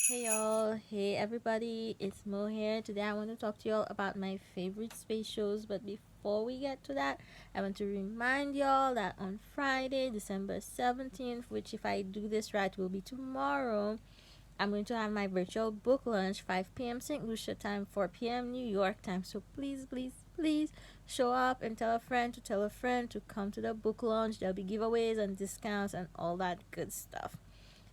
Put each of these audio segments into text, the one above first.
Hey y'all, hey everybody, it's Mo here. Today I want to talk to y'all about my favorite space shows, but before we get to that, I want to remind y'all that on Friday, December 17th, which if I do this right will be tomorrow, I'm going to have my virtual book launch 5 p.m. St. Lucia time, 4 p.m. New York time. So please show up and tell a friend to tell a friend to come to the book launch. There'll be giveaways and discounts and all that good stuff.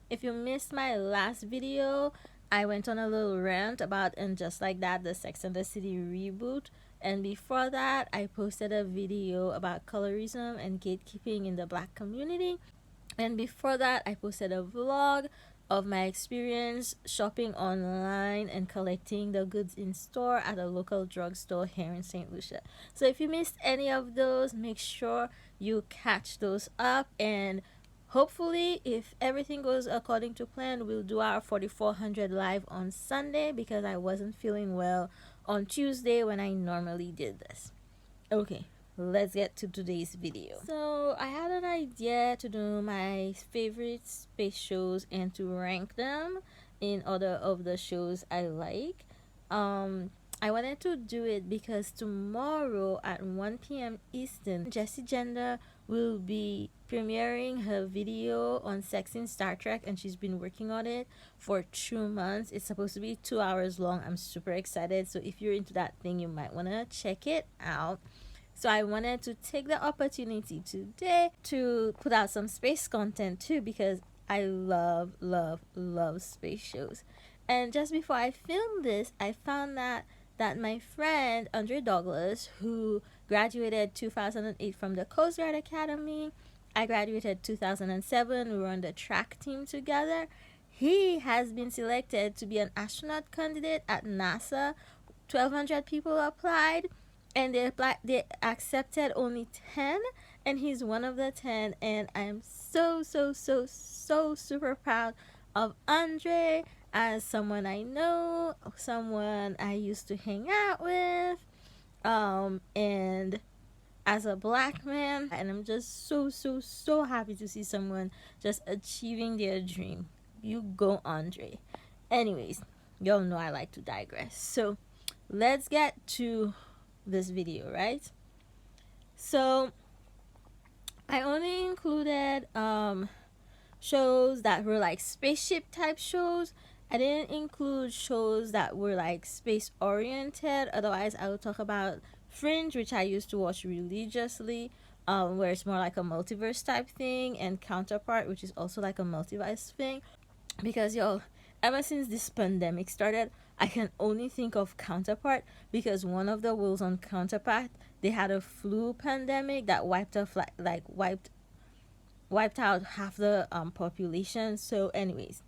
If you missed my last video, I went on a little rant about And Just Like That, the Sex and the City reboot. And before that, I posted a video about colorism and gatekeeping in the black community. And before that, I posted a vlog of my experience shopping online and collecting the goods in store at a local drugstore here in St. Lucia. So if you missed any of those, make sure you catch those up, and hopefully if everything goes according to plan, we'll do our 4400 live on Sunday because I wasn't feeling well on Tuesday when I normally did this. Okay, let's get to today's video. So I had an idea to do my favorite space shows and to rank them in order of the shows I like. I wanted to do it because tomorrow at 1 p.m. Eastern, Jessie Gender will be premiering her video on sex in Star Trek, and she's been working on it for 2 months. It's supposed to be 2 hours long. I'm super excited. So if you're into that thing, you might want to check it out. So I wanted to take the opportunity today to put out some space content too, because I love space shows. And just before I filmed this, I found that my friend Andre Douglas, who graduated 2008 from the Coast Guard Academy, I graduated 2007. We were on the track team together. He has been selected to be an astronaut candidate at NASA. 1,200 people applied, and they accepted only 10, and he's one of the 10, and I'm so super proud of Andre as someone I know, someone I used to hang out with, and as a black man, and I'm just so happy to see someone just achieving their dream. You go, Andre. Anyways, y'all know I like to digress, so let's get to this video, right? So I only included shows that were like spaceship type shows. I didn't include shows that were like space oriented. Otherwise I would talk about Fringe, which I used to watch religiously, where it's more like a multiverse type thing, and Counterpart, which is also like a multiverse thing. Because yo, ever since this pandemic started, I can only think of Counterpart because one of the worlds on Counterpart, they had a flu pandemic that wiped out half the population. So anyways,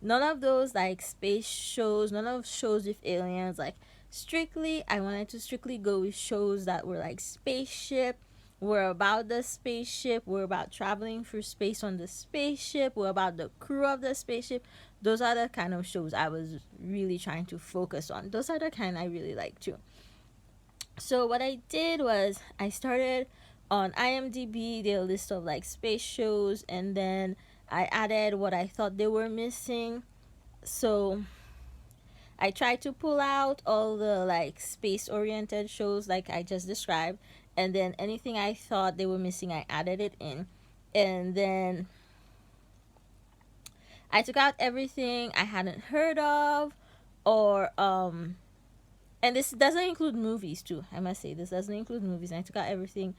none of those like space shows, none of shows with aliens, like strictly I wanted to strictly go with shows that were like spaceship, were about the spaceship, were about traveling through space on the spaceship, were about the crew of the spaceship. Those are the kind of shows I was really trying to focus on. Those are the kind I really like too. So what I did was I started on IMDb, their list of like space shows, and then I added what I thought they were missing. So I tried to pull out all the like space oriented shows like I just described, and then anything I thought they were missing, I added it in. And then I took out everything I hadn't heard of, or and this doesn't include movies too. I must say this doesn't include movies. And I took out everything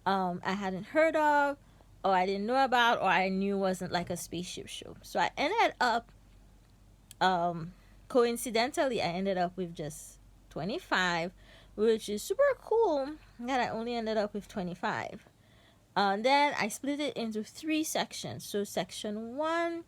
I hadn't heard of, or I didn't know about, or I knew wasn't like a spaceship show. So I ended up coincidentally I ended up with just 25, which is super cool that I only ended up with 25. Then I split it into 3 sections. So section 1,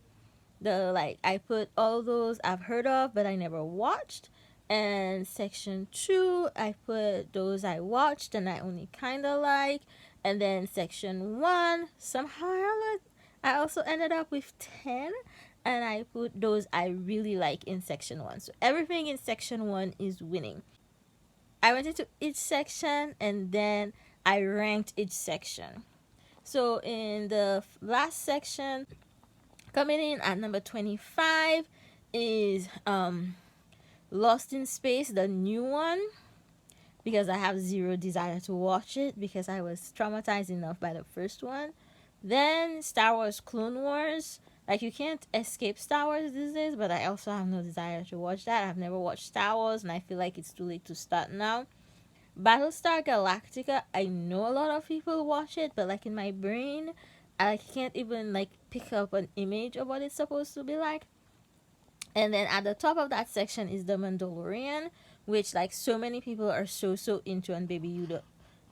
the like I put all those I've heard of but I never watched, and section 2 I put those I watched and I only kind of like, and then section 1 somehow I also ended up with 10, and I put those I really like in section 1. So everything in section 1 is winning. I went into each section and then I ranked each section. So in the last section, coming in at number 25 is Lost in Space, the new one, because I have zero desire to watch it because I was traumatized enough by the first one. Then Star Wars Clone Wars. Like, you can't escape Star Wars these days, but I also have no desire to watch that. I've never watched Star Wars, and I feel like it's too late to start now. Battlestar Galactica, I know a lot of people watch it, but like in my brain, I can't even like pick up an image of what it's supposed to be like. And then at the top of that section is The Mandalorian, which like so many people are so into, and Baby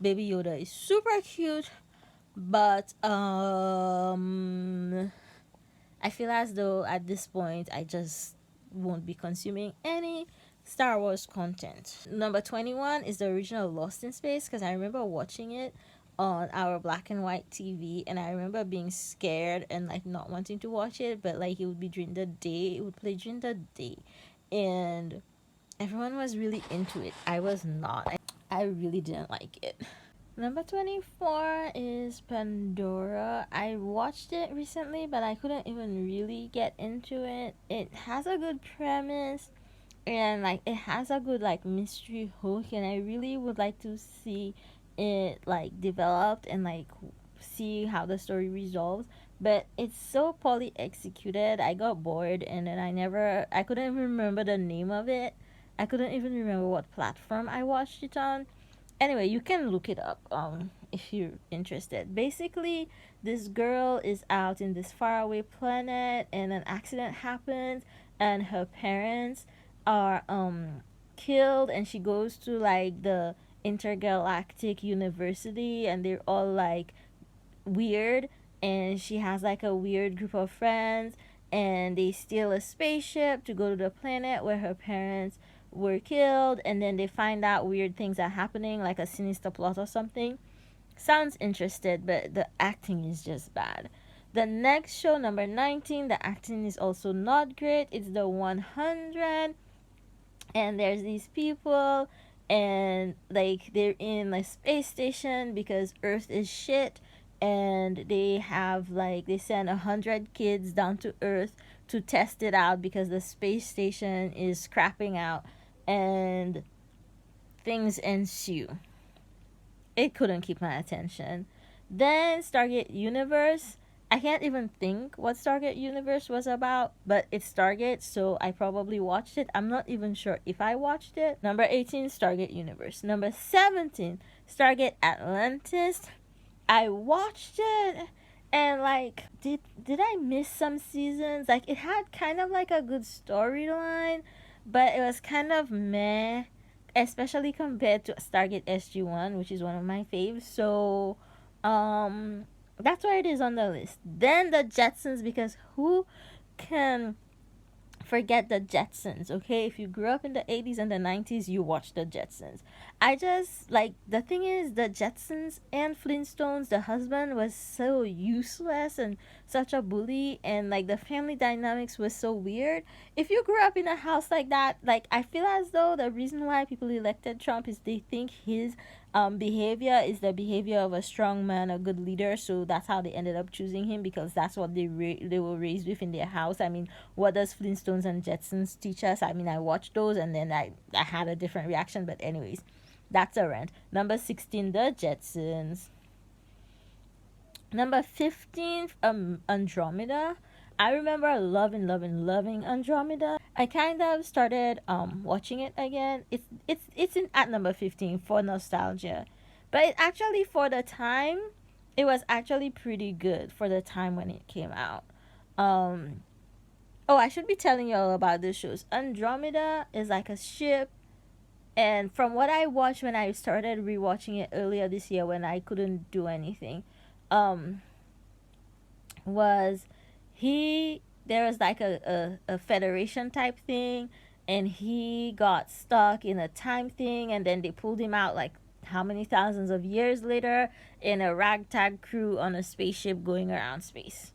Yoda is super cute, but I feel as though at this point I just won't be consuming any Star Wars content. Number 21 is the original Lost in Space, because I remember watching it on our black and white TV, and I remember being scared and like not wanting to watch it, but like it would be during the day, it would play during the day, and everyone was really into it. I was not. I really didn't like it. Number 24 is Pandora. I watched it recently, but I couldn't even really get into it. It has a good premise, and like it has a good like mystery hook, and I really would like to see it like developed and like see how the story resolves. But it's so poorly executed. I got bored, and then I couldn't even remember the name of it. I couldn't even remember what platform I watched it on. Anyway, you can look it up if you're interested. Basically, this girl is out in this faraway planet, and an accident happens, and her parents are killed, and she goes to like the intergalactic university, and they're all like weird, and she has like a weird group of friends, and they steal a spaceship to go to the planet where her parents were killed, and then they find out weird things are happening, like a sinister plot or something. Sounds interested, but the acting is just bad. The next show, number 19, the acting is also not great. It's the 100, and there's these people, and like they're in a space station because Earth is shit, and they have like they send 100 kids down to Earth to test it out because the space station is crapping out, and things ensue. It couldn't keep my attention. Then Stargate Universe. I can't even think what Stargate Universe was about, but it's Stargate, so I probably watched it. I'm not even sure if I watched it. Number 18, Stargate Universe. Number 17, Stargate Atlantis. I watched it, and like did I miss some seasons? Like it had kind of like a good storyline, but it was kind of meh, especially compared to Stargate SG-1, which is one of my faves. So that's why it is on the list. Then the Jetsons, because who can forget the Jetsons? Okay, if you grew up in the 80s and the 90s, you watched the Jetsons. I just like, the thing is, the Jetsons and Flintstones, the husband was so useless and such a bully, and like the family dynamics was so weird. If you grew up in a house like that, like I feel as though the reason why people elected Trump is they think his behavior is the behavior of a strong man, a good leader, so that's how they ended up choosing him, because that's what they were raised with in their house. I mean, what does Flintstones and Jetsons teach us? I mean, I watched those, and then I had a different reaction, but anyways, that's a rant. Number 16, the Jetsons. Number 15, Andromeda. I remember loving Andromeda. I kind of started watching it again. It's in at number 15 for nostalgia, but it actually, for the time, it was actually pretty good for the time when it came out. Oh, I should be telling you all about this shows. Andromeda is like a ship, and from what I watched when I started rewatching it earlier this year when I couldn't do anything, was there was like a federation type thing, and he got stuck in a time thing, and then they pulled him out like how many thousands of years later in a ragtag crew on a spaceship going around space.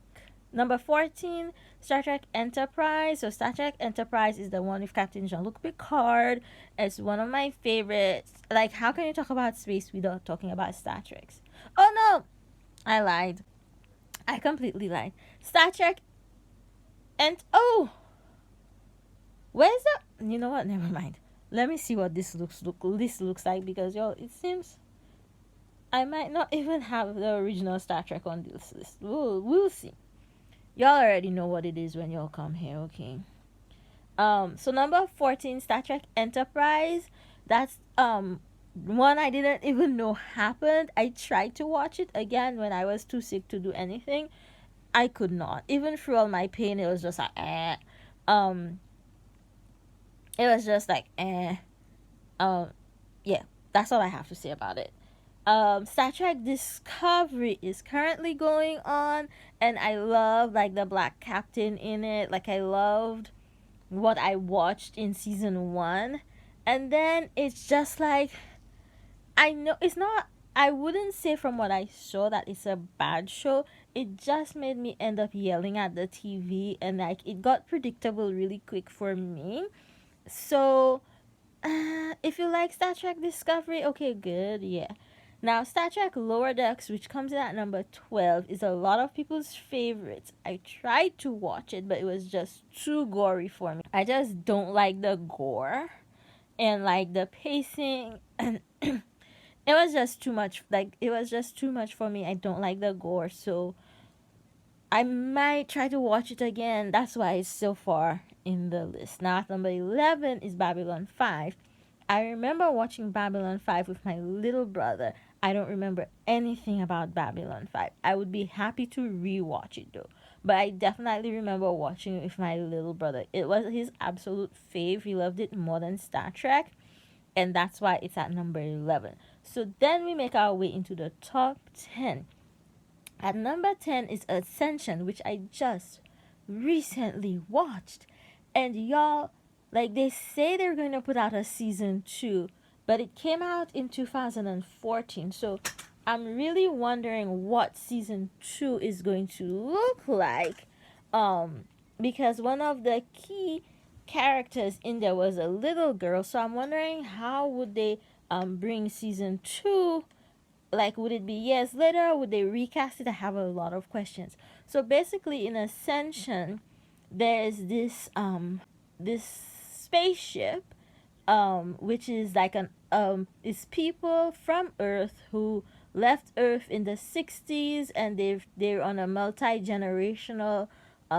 Number 14, Star Trek Enterprise. So Star Trek Enterprise is the one with Captain Jean-Luc Picard. It's one of my favorites. Like, how can you talk about space without talking about Star Trek? Oh no, I lied. I completely lied. Star Trek and Where's the? You know what? Never mind. Let me see what this looks like, because y'all, it seems I might not even have the original Star Trek on this list. We'll see. Y'all already know what it is when y'all come here, okay? So number 14, Star Trek Enterprise. That's one I didn't even know happened. I tried to watch it again when I was too sick to do anything. I could not. Even through all my pain, it was just like um it was just like yeah, that's all I have to say about it. Star Trek Discovery is currently going on, and I love like the black captain in it. Like, I loved what I watched in season 1, and then it's just like, I know it's not, I wouldn't say from what I saw that it's a bad show. It just made me end up yelling at the TV, and like, it got predictable really quick for me. So if you like Star Trek Discovery, okay, good, yeah. Now, Star Trek Lower Decks, which comes in at number 12, is a lot of people's favorites. I tried to watch it, but it was just too gory for me. I just don't like the gore and like the pacing, and it was just too much. Like, it was just too much for me. I don't like the gore, so I might try to watch it again. That's why it's so far in the list. Now, at number 11 is Babylon 5. I remember watching Babylon 5 with my little brother. I don't remember anything about Babylon 5. I would be happy to rewatch it though. But I definitely remember watching it with my little brother. It was his absolute fave. He loved it more than Star Trek. And that's why it's at number 11. So then we make our way into the top 10. At number 10 is Ascension, which I just recently watched. And y'all, like, they say they're going to put out a season 2, but it came out in 2014. So I'm really wondering what season 2 is going to look like. Because one of the key characters in there was a little girl. So I'm wondering, how would they bring season 2? Like, would it be years later? Would they recast it? I have a lot of questions. So basically, in Ascension, there's this spaceship, which is like it's people from Earth who left Earth in the 60s, and they're on a multi-generational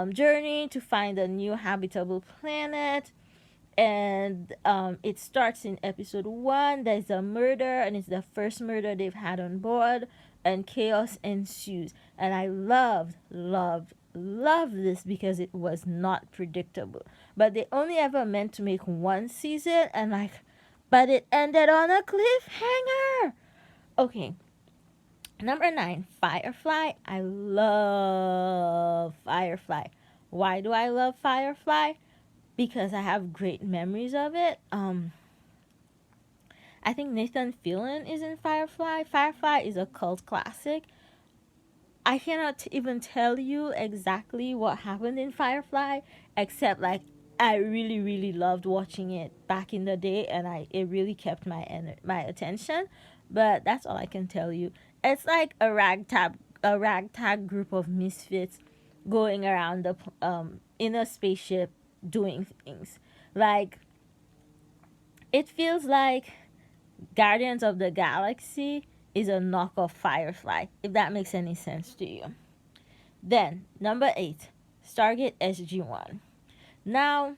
journey to find a new habitable planet. And it starts in episode 1. There's a murder, and it's the first murder they've had on board, and chaos ensues. And I loved this because it was not predictable. But they only ever meant to make one season, and like, but it ended on a cliffhanger. Okay, number 9, Firefly. I love Firefly. Why do I love Firefly? Because I have great memories of it. I think Nathan Fillion is in Firefly. Firefly is a cult classic. I cannot even tell you exactly what happened in Firefly, except like, I really loved watching it back in the day, and it really kept my attention. But that's all I can tell you. It's like a ragtag group of misfits going around the in a spaceship doing things. Like, it feels like Guardians of the Galaxy is a knockoff Firefly, if that makes any sense to you. Then, number 8, Stargate SG-1. Now,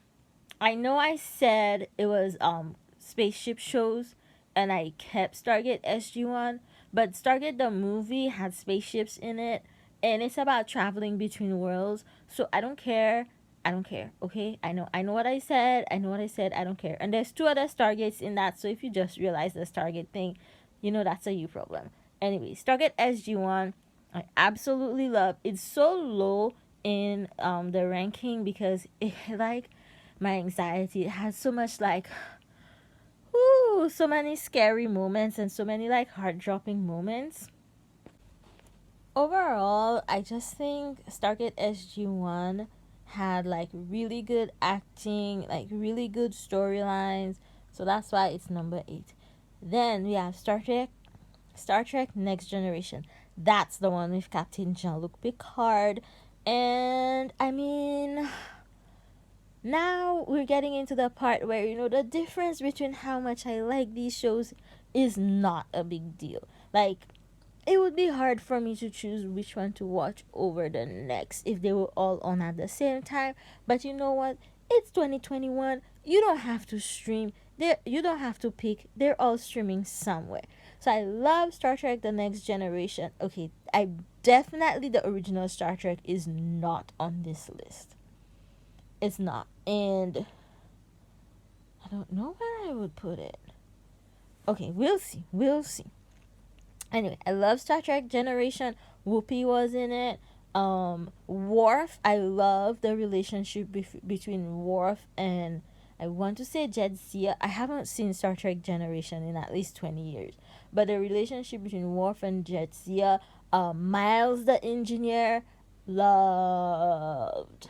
I know I said it was spaceship shows, and I kept Stargate SG-1, but Stargate the movie had spaceships in it, and it's about traveling between worlds. So I don't care, okay? I know what I said, I don't care. And there's 2 other Stargates in that, so if you just realize the Stargate thing, you know that's a you problem. Anyway, Stargate SG-1, I absolutely love. It's so low in the ranking because it, like, my anxiety, it has so much, like, so many scary moments and so many, like, heart-dropping moments. Overall, I just think Stargate SG-1 had like really good acting, like really good storylines, so that's why it's number 8. Then we have Star Trek Next Generation. That's the one with Captain Jean-Luc Picard. And I mean, Now we're getting into the part where, the difference between how much I like these shows is not a big deal. Like, it would be hard for me to choose which one to watch over the next if they were all on at the same time. But you know what? It's 2021. You don't have to stream. You don't have to pick. They're all streaming somewhere. So I love Star Trek The Next Generation. Okay, the original Star Trek is not on this list. It's not. And I don't know where I would put it. Okay, we'll see. Anyway, I love Star Trek Generation. Whoopi was in it. Worf, I love the relationship between Worf and, I want to say, Jadzia. I haven't seen Star Trek Generation in at least 20 years. But the relationship between Worf and Jadzia, Miles the engineer, loved.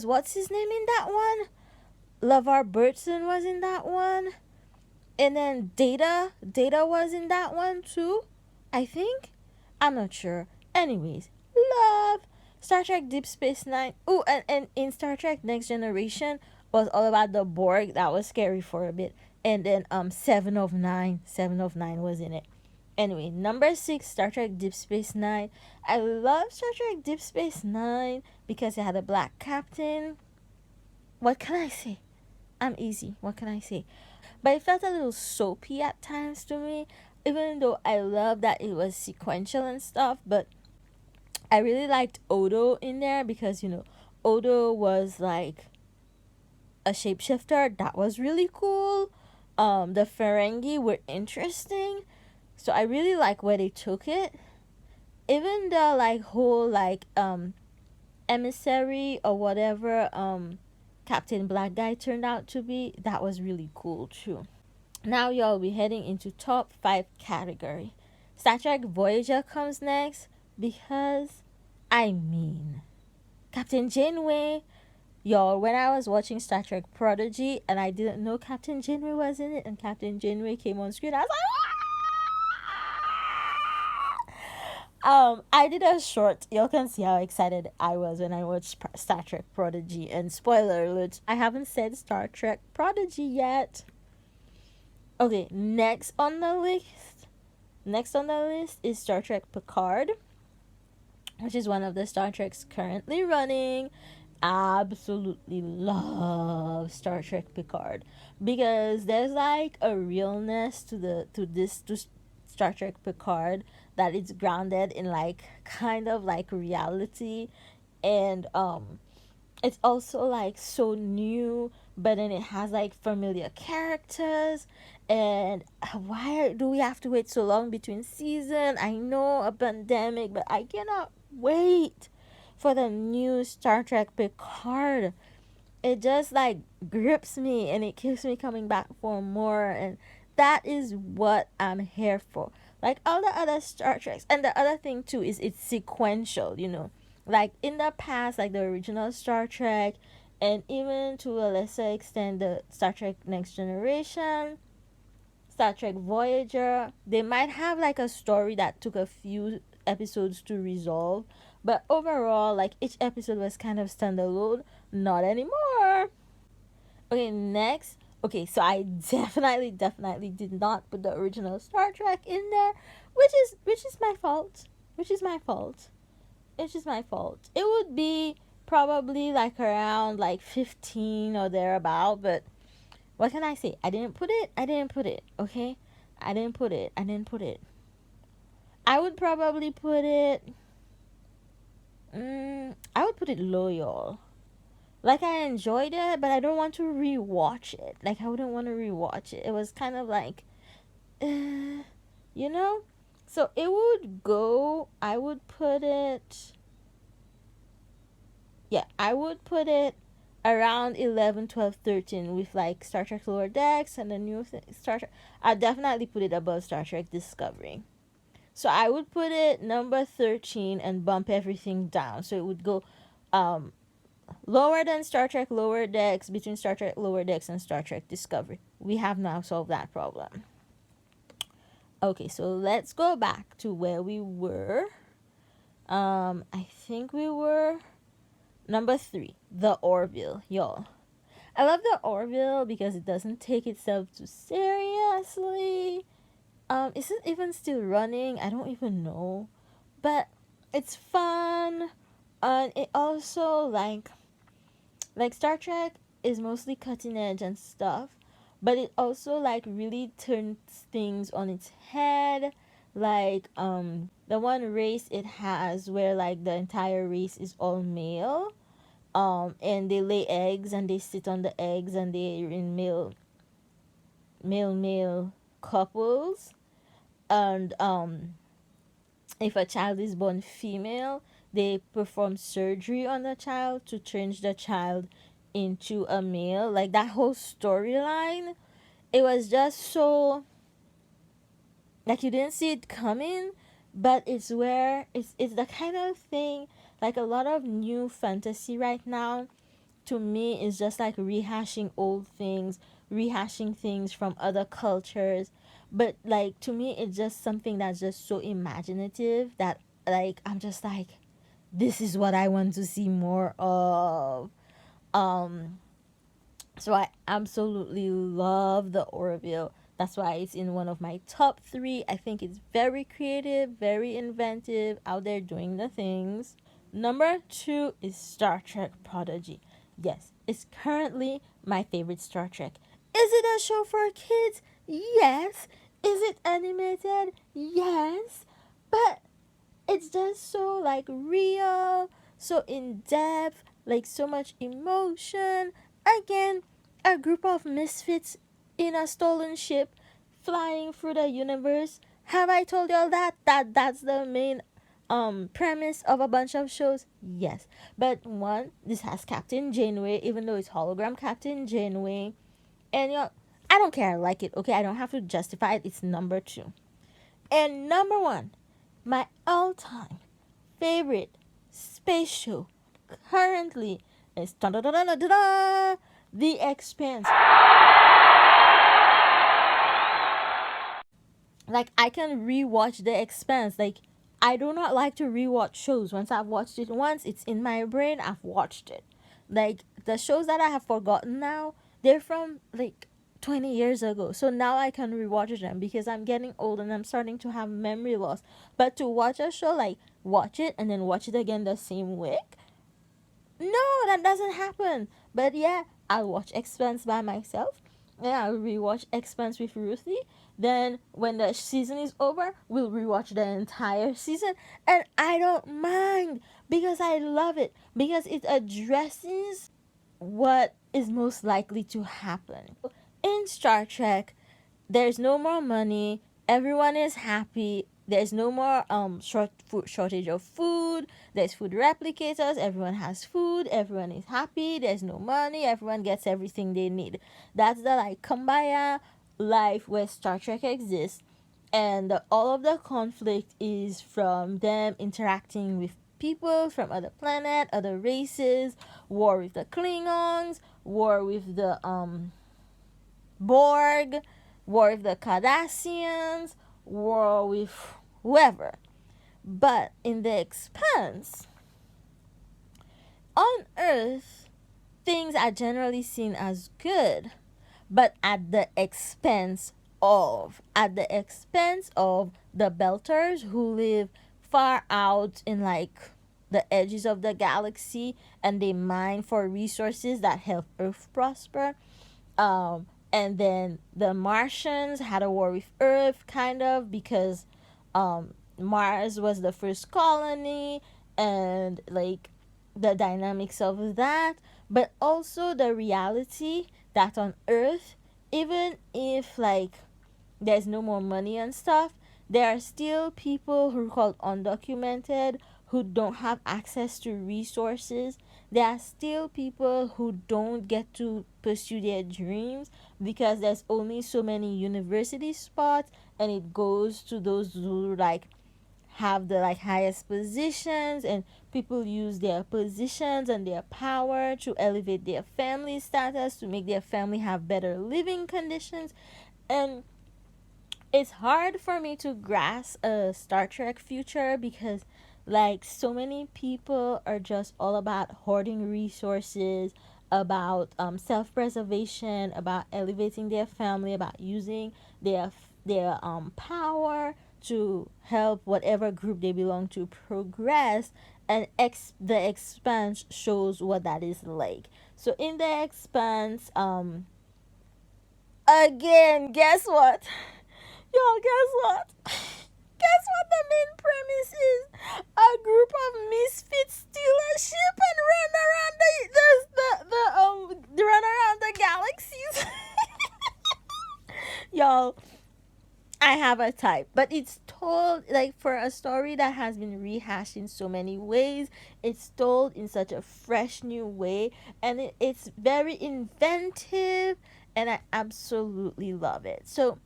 What's his name in that one? LeVar Burton was in that one. And then Data was in that one too, I think. I'm not sure. Anyways, love Star Trek Deep Space Nine. Oh, and in Star Trek Next Generation was all about the Borg. That was scary for a bit. And then 7 of 9 was in it. Anyway, number 6, Star Trek Deep Space Nine. I love Star Trek Deep Space Nine because it had a black captain. What can I say? I'm easy. What can I say? But it felt a little soapy at times to me, even though I love that it was sequential and stuff. But I really liked Odo in there because, Odo was like a shapeshifter. That was really cool. The Ferengi were interesting. So I really like where they took it. Even the whole emissary or whatever Captain Black Guy turned out to be, that was really cool too. Now y'all, we're heading into top 5 category. Star Trek Voyager comes next because, Captain Janeway. Y'all, when I was watching Star Trek Prodigy and I didn't know Captain Janeway was in it and Captain Janeway came on screen, I was like, I did a short. Y'all can see how excited I was when I watched Star Trek Prodigy. And spoiler alert, I haven't said Star Trek Prodigy yet. Okay, next on the list is Star Trek Picard, which is one of the Star Treks currently running. Absolutely love Star Trek Picard because there's a realness to Star Trek Picard that it's grounded in kind of reality, and it's also so new, but then it has familiar characters. And why do we have to wait so long between season? I know, a pandemic, but I cannot wait for the new Star Trek Picard. It just grips me and it keeps me coming back for more, and that is what I'm here for. All the other Star Treks. And the other thing too is it's sequential, in the past, the original Star Trek, and even to a lesser extent the Star Trek Next Generation, Star Trek Voyager, they might have a story that took a few episodes to resolve, but overall each episode was kind of standalone. Not anymore. Okay, next. Okay, so I definitely did not put the original Star Trek in there, which is my fault. It would be probably around 15 or thereabout, but what can I say? I didn't put it. Okay, I didn't put it. I would probably put it. I would put it low, y'all. I enjoyed it, but I don't want to rewatch it. I wouldn't want to rewatch it. It was kind of So it would go, I would put it around 11, 12, 13 with Star Trek Lower Decks and the new Star Trek. I'd definitely put it above Star Trek Discovery. So I would put it number 13 and bump everything down. So it would go lower than Star Trek Lower Decks, between Star Trek Lower Decks and Star Trek Discovery. We have now solved that problem. Okay, so let's go back to where we were. I think we were Number 3, the Orville, y'all. I love the Orville because it doesn't take itself too seriously. Is it even still running? I don't even know. But it's fun. And it also like Star Trek is mostly cutting edge and stuff, but it also like really turns things on its head. Like the one race it has where like the entire race is all male, and they lay eggs and they sit on the eggs and they're in male couples. And if a child is born female, they perform surgery on the child to change the child into a male. Like that whole storyline, it was just so like you didn't see it coming, but it's where it's the kind of thing like a lot of new fantasy right now to me is just like rehashing old things, rehashing things from other cultures. But like to me it's just something that's just so imaginative that like I'm just like this is what I want to see more of. Um so I absolutely love the Orville. That's why it's in one of my top 3. I think it's very creative, very inventive, out there doing the things. Number 2 is Star Trek Prodigy. Yes, it's currently my favorite Star Trek. Is it a show for kids? Yes. Is it animated? Yes. But it's just so like real, so in depth, like so much emotion. Again, a group of misfits in a stolen ship flying through the universe. Have I told y'all that's the main premise of a bunch of shows? Yes. But one, this has Captain Janeway, even though it's hologram Captain Janeway. And y'all, I don't care, I like it, okay? I don't have to justify it. It's number 2. And number 1, my all-time favorite space show currently is The Expanse. Like I can rewatch The Expanse. Like I do not like to rewatch shows. Once I've watched it once, it's in my brain. I've watched it. Like the shows that I have forgotten now, they're from like 20 years ago. So now I can rewatch them because I'm getting old and I'm starting to have memory loss. But to watch a show, like watch it and then watch it again the same week, no, that doesn't happen. But yeah, I'll watch Expanse by myself. Yeah, I'll rewatch Expanse with Ruthie. Then when the season is over, we'll rewatch the entire season. And I don't mind because I love it. Because it addresses what is most likely to happen. In Star Trek, there's no more money. Everyone is happy. There's no more shortage of food. There's food replicators. Everyone has food. Everyone is happy. There's no money. Everyone gets everything they need. That's the like kumbaya life where Star Trek exists. And all of the conflict is from them interacting with people from other planet, other races, war with the Klingons, war with the Borg, war with the Cardassians, war with whoever. But in the Expanse, on Earth, things are generally seen as good, but at the expense of the Belters who live far out in like the edges of the galaxy and they mine for resources that help Earth prosper. And then the Martians had a war with Earth, kind of, because Mars was the first colony, and like the dynamics of that, but also the reality that on Earth, even if like there's no more money and stuff, there are still people who are called undocumented who don't have access to resources. There are still people who don't get to pursue their dreams because there's only so many university spots, and it goes to those who like have the like highest positions, and people use their positions and their power to elevate their family status, to make their family have better living conditions. And it's hard for me to grasp a Star Trek future because Like, so many people are just all about hoarding resources, about self-preservation, about elevating their family, about using their power to help whatever group they belong to progress. And the Expanse shows what that is like. So in the Expanse, again, guess what? Y'all, guess what? Guess what the main premise is? A group of misfits steal a ship and run around the galaxies. Y'all, I have a type, but it's told like for a story that has been rehashed in so many ways. It's told in such a fresh new way, and it's very inventive, and I absolutely love it. So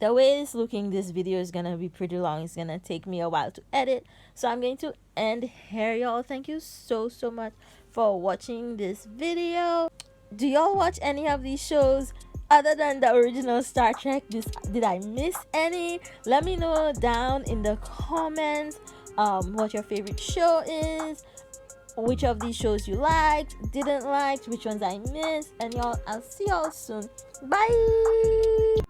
the way it's looking, this video is gonna be pretty long. It's gonna take me a while to edit, so I'm going to end here, y'all. Thank you so much for watching this video. Do y'all watch any of these shows other than the original Star Trek? Did I miss any? Let me know down in the comments what your favorite show is, which of these shows you liked, didn't like, which ones I missed. And y'all, I'll see y'all soon. Bye.